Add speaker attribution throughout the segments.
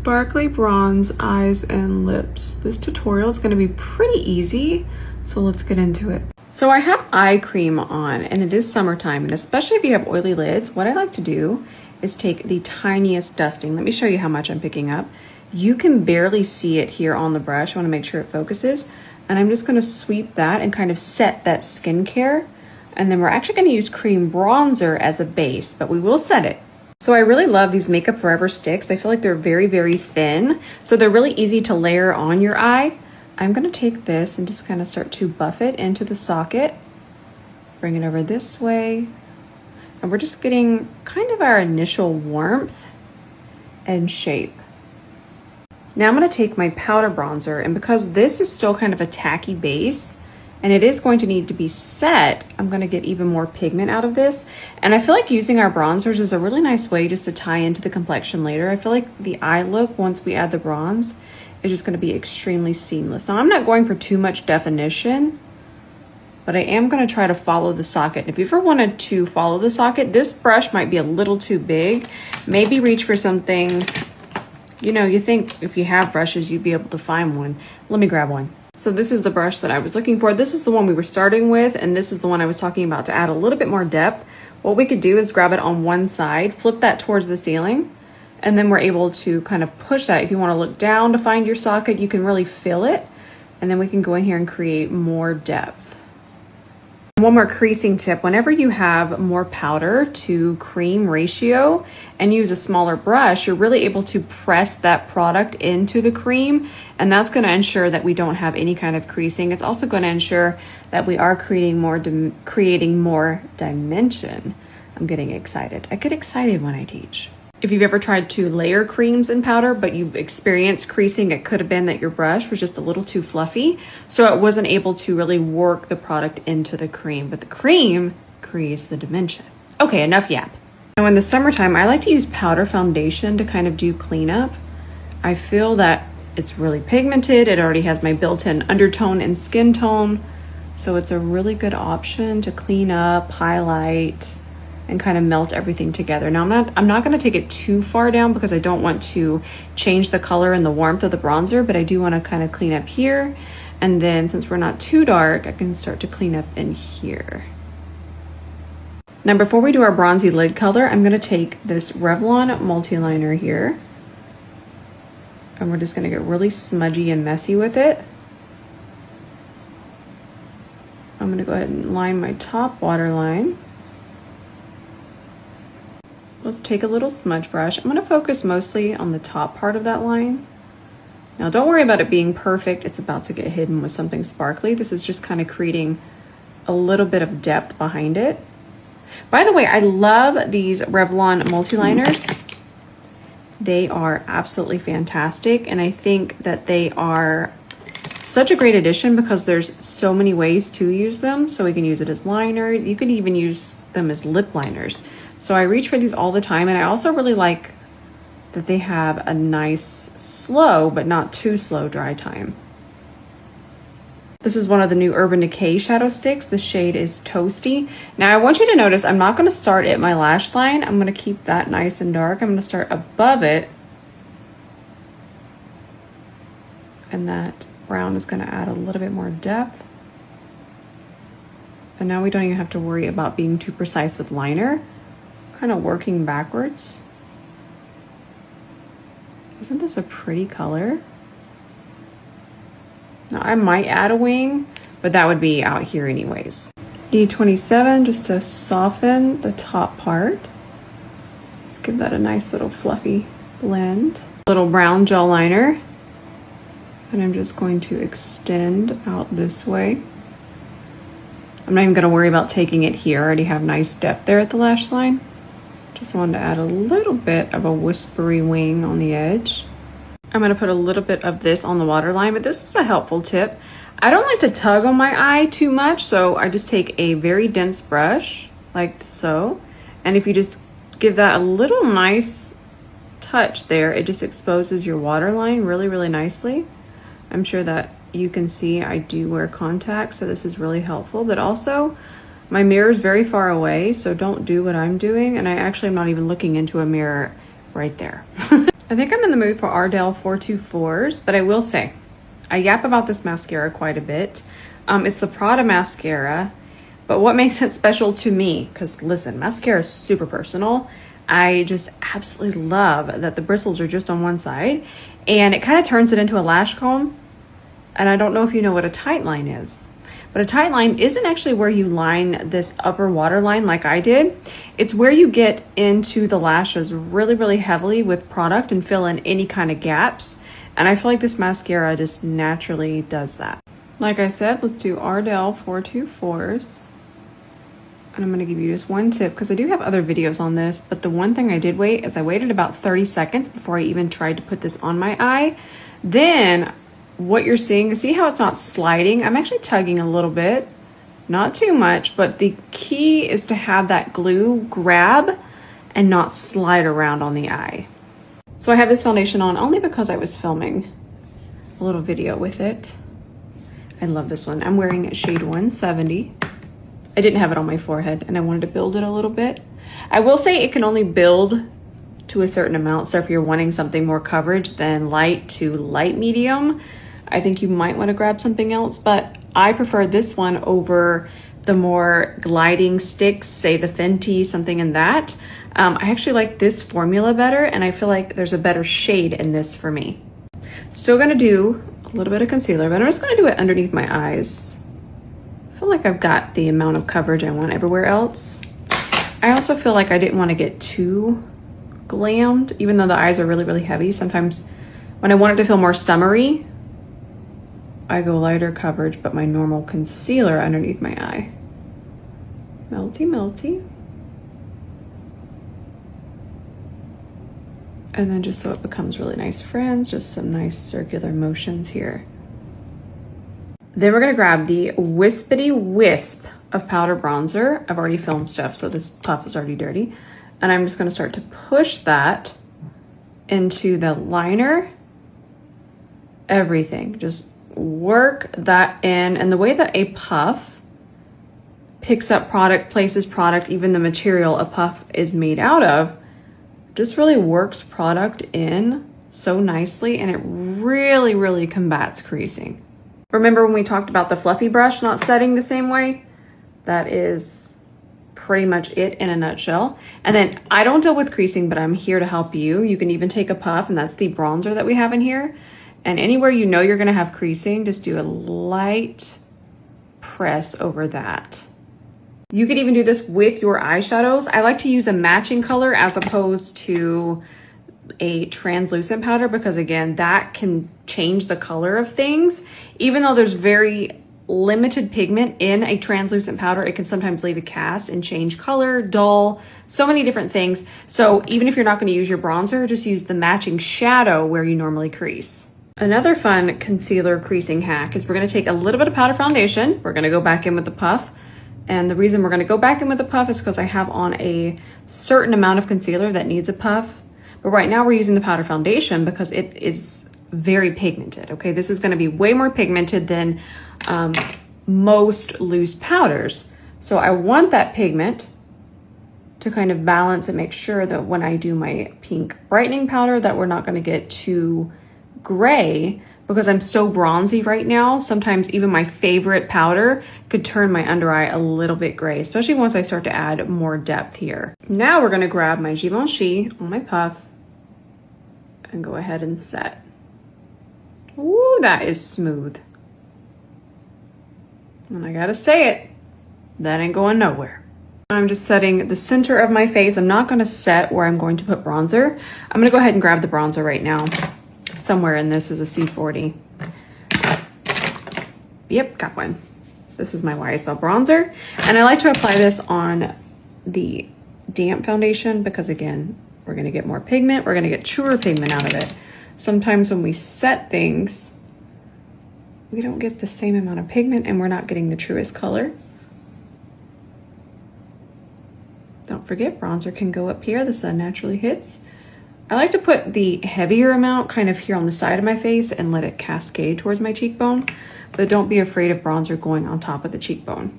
Speaker 1: Sparkly bronze, eyes and lips. This tutorial is going to be pretty easy, so let's get into it. So I have eye cream on, and it is summertime, and especially if you have oily lids, what I like to do is take the tiniest dusting. Let me show you how much I'm picking up. You can barely see it here on the brush. I want to make sure it focuses, and I'm just going to sweep that and kind of set that skincare, and then we're actually going to use cream bronzer as a base, but we will set it. So I really love these Makeup Forever sticks. I feel like they're very, very thin, so they're really easy to layer on your eye. I'm gonna take this and just kind of start to buff it into the socket, bring it over this way, and we're just getting kind of our initial warmth and shape. Now I'm gonna take my powder bronzer, and because this is still kind of a tacky base, and it is going to need to be set, I'm gonna get even more pigment out of this. And I feel like using our bronzers is a really nice way just to tie into the complexion later. I feel like the eye look, once we add the bronze, is just gonna be extremely seamless. Now I'm not going for too much definition, but I am gonna try to follow the socket. If you ever wanted to follow the socket, this brush might be a little too big. Maybe reach for something, you know, you think if you have brushes, you'd be able to find one. Let me grab one. So this is the brush that I was looking for. This is the one we were starting with, and this is the one I was talking about to add a little bit more depth. What we could do is grab it on one side, flip that towards the ceiling, and then we're able to kind of push that. If you want to look down to find your socket, you can really feel it, and then we can go in here and create more depth. One more creasing tip: whenever you have more powder to cream ratio and use a smaller brush, you're really able to press that product into the cream, and that's going to ensure that we don't have any kind of creasing. It's also going to ensure that we are creating more dimension. I'm getting excited. I get excited when I teach. If you've ever tried to layer creams in powder, but you've experienced creasing, it could have been that your brush was just a little too fluffy, so it wasn't able to really work the product into the cream, but the cream creates the dimension. Okay, enough yap. Now in the summertime, I like to use powder foundation to kind of do cleanup. I feel that it's really pigmented. It already has my built-in undertone and skin tone, so it's a really good option to clean up, highlight, and kind of melt everything together. Now I'm not going to take it too far down because I don't want to change the color and the warmth of the bronzer, but I do want to kind of clean up here. And then since we're not too dark, I can start to clean up in here. Now before we do our bronzy lid color, I'm going to take this Revlon multi-liner here, and we're just going to get really smudgy and messy with it. I'm going to go ahead and line my top waterline. Let's take a little smudge brush. I'm going to focus mostly on the top part of that line. Now don't worry about it being perfect. It's about to get hidden with something sparkly. This is just kind of creating a little bit of depth behind it. By the way, I love these Revlon multi-liners. They are absolutely fantastic, and I think that they are such a great addition because there's so many ways to use them. So we can use it as liner. You could even use them as lip liners. So I reach for these all the time, and I also really like that they have a nice slow but not too slow dry time. This is one of the new Urban Decay shadow sticks. The shade is Toasty. Now I want you to notice I'm not going to start at my lash line. I'm going to keep that nice and dark. I'm going to start above it, and that brown is going to add a little bit more depth. And now we don't even have to worry about being too precise with liner. Kind of working backwards. Isn't this a pretty color? Now I might add a wing, but that would be out here anyways. E27 just to soften the top part. Let's give that a nice little fluffy blend. Little brown gel liner. And I'm just going to extend out this way. I'm not even going to worry about taking it here. I already have nice depth there at the lash line. Just wanted to add a little bit of a whispery wing on the edge. I'm going to put a little bit of this on the waterline, but this is a helpful tip. I don't like to tug on my eye too much, so I just take a very dense brush like so. And if you just give that a little nice touch there, it just exposes your waterline really, really nicely. I'm sure that you can see I do wear contacts, so this is really helpful, but also my mirror is very far away, so don't do what I'm doing. And I actually am not even looking into a mirror right there. I think I'm in the mood for 𝗕𝗿𝘂𝘀𝗵𝗲𝘀, but I will say, I yap about this mascara quite a bit. It's the Prada mascara, but what makes it special to me, because listen, mascara is super personal. I just absolutely love that the bristles are just on one side, and it kind of turns it into a lash comb. And I don't know if you know what a tight line is, but a tight line isn't actually where you line this upper waterline like I did. It's where you get into the lashes really, really heavily with product and fill in any kind of gaps. And I feel like this mascara just naturally does that. Like I said, let's do 𝗕𝗿𝘂𝘀𝗵𝗲𝘀𝘀. And I'm gonna give you just one tip, because I do have other videos on this, but the one thing I did wait is I waited about 30 seconds before I even tried to put this on my eye. Then what you're seeing, see how it's not sliding? I'm actually tugging a little bit, not too much, but the key is to have that glue grab and not slide around on the eye. So I have this foundation on only because I was filming a little video with it. I love this one. I'm wearing shade 170. I didn't have it on my forehead and I wanted to build it a little bit. I will say it can only build to a certain amount. So if you're wanting something more coverage than light to light medium, I think you might want to grab something else, but I prefer this one over the more gliding sticks, say the Fenty, something in that. I actually like this formula better, and I feel like there's a better shade in this for me. Still gonna do a little bit of concealer, but I'm just gonna do it underneath my eyes. I feel like I've got the amount of coverage I want everywhere else. I also feel like I didn't want to get too glammed, even though the eyes are really, really heavy. Sometimes when I want it to feel more summery, I go lighter coverage, but my normal concealer underneath my eye. Melty, melty. And then just so it becomes really nice friends, just some nice circular motions here. Then we're gonna grab the Wispity Wisp of powder bronzer. I've already filmed stuff, so this puff is already dirty. And I'm just gonna start to push that into the liner. Everything, just work that in. And the way that a puff picks up product, places product, even the material a puff is made out of, just really works product in so nicely, and it really, really combats creasing. Remember when we talked about the fluffy brush not setting the same way? That is pretty much it in a nutshell. And then I don't deal with creasing, but I'm here to help you. You can even take a puff, and that's the bronzer that we have in here. And anywhere you know you're gonna have creasing, just do a light press over that. You could even do this with your eyeshadows. I like to use a matching color as opposed to a translucent powder, because again, that can change the color of things. Even though there's very limited pigment in a translucent powder, it can sometimes leave a cast and change color, dull, so many different things. So even if you're not gonna use your bronzer, just use the matching shadow where you normally crease. Another fun concealer creasing hack is we're gonna take a little bit of powder foundation. We're gonna go back in with the puff. And the reason we're gonna go back in with the puff is because I have on a certain amount of concealer that needs a puff. But right now we're using the powder foundation because it is very pigmented, okay? This is gonna be way more pigmented than most loose powders. So I want that pigment to kind of balance and make sure that when I do my pink brightening powder that we're not gonna get too gray, because I'm so bronzy right now. Sometimes even my favorite powder could turn my under eye a little bit gray, especially once I start to add more depth here. Now we're gonna grab my Givenchy on my puff and go ahead and set. Ooh, that is smooth. And I gotta say it, that ain't going nowhere. I'm just setting the center of my face. I'm not gonna set where I'm going to put bronzer. I'm gonna go ahead and grab the bronzer right now. Somewhere in this is a C40. Yep, got one. This is my YSL bronzer. And I like to apply this on the damp foundation because again, we're gonna get more pigment. We're gonna get truer pigment out of it. Sometimes when we set things, we don't get the same amount of pigment and we're not getting the truest color. Don't forget, bronzer can go up here. The sun naturally hits. I like to put the heavier amount kind of here on the side of my face and let it cascade towards my cheekbone, but don't be afraid of bronzer going on top of the cheekbone.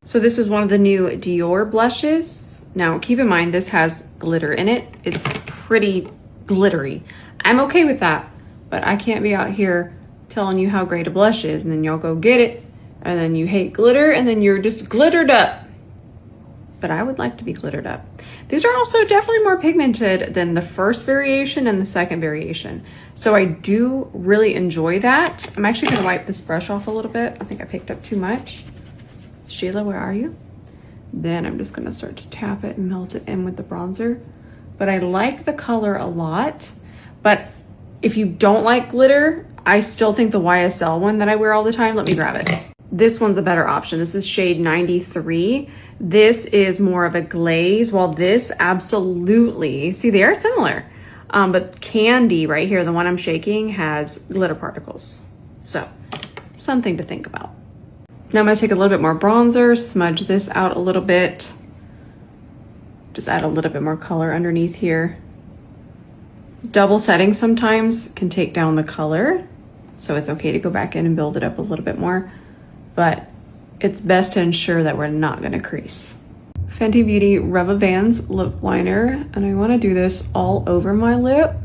Speaker 1: So this is one of the new Dior blushes. Now keep in mind, this has glitter in it. It's pretty glittery. I'm okay with that, but I can't be out here telling you how great a blush is and then y'all go get it and then you hate glitter and then you're just glittered up. But I would like to be glittered up. These are also definitely more pigmented than the first variation and the second variation. So I do really enjoy that. I'm actually gonna wipe this brush off a little bit. I think I picked up too much. Sheila, where are you? Then I'm just gonna start to tap it and melt it in with the bronzer. But I like the color a lot. But if you don't like glitter, I still think the YSL one that I wear all the time, let me grab it. This one's a better option. This is shade 93. This is more of a glaze, while this absolutely, see, they are similar. But Candy right here, the one I'm shaking, has glitter particles. So something to think about. Now I'm gonna take a little bit more bronzer, smudge this out a little bit. Just add a little bit more color underneath here. Double setting sometimes can take down the color, so it's okay to go back in and build it up a little bit more, but it's best to ensure that we're not gonna crease. Fenty Beauty Rubbabandz lip liner, and I wanna do this all over my lip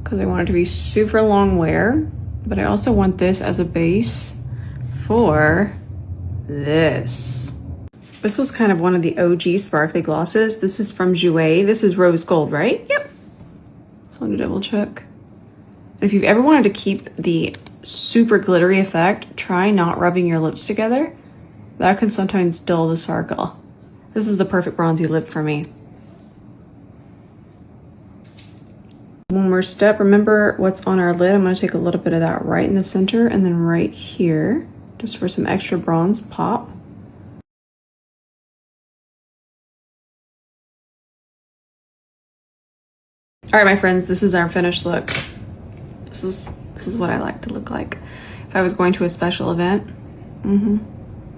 Speaker 1: because I want it to be super long wear, but I also want this as a base for this. This was kind of one of the OG sparkly glosses. This is from 𝗕𝗃𝗃𝗧𝗬. This is rose gold, right? Yep. Just want to double check. And if you've ever wanted to keep the super glittery effect, try not rubbing your lips together. That can sometimes dull the sparkle. This is the perfect bronzy lip for me. One more step. Remember what's on our lid. I'm going to take a little bit of that right in the center and then right here, just for some extra bronze pop. All right, my friends, this is our finished look. This is what I like to look like if I was going to a special event.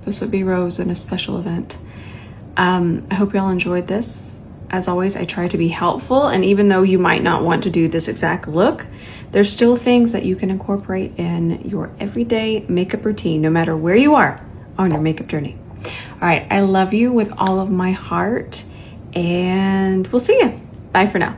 Speaker 1: This would be Rose in a special event. I hope y'all enjoyed this. As always, I try to be helpful, and even though you might not want to do this exact look, there's still things that you can incorporate in your everyday makeup routine, no matter where you are on your makeup journey. All right, I love you with all of my heart, and we'll see you. Bye for now.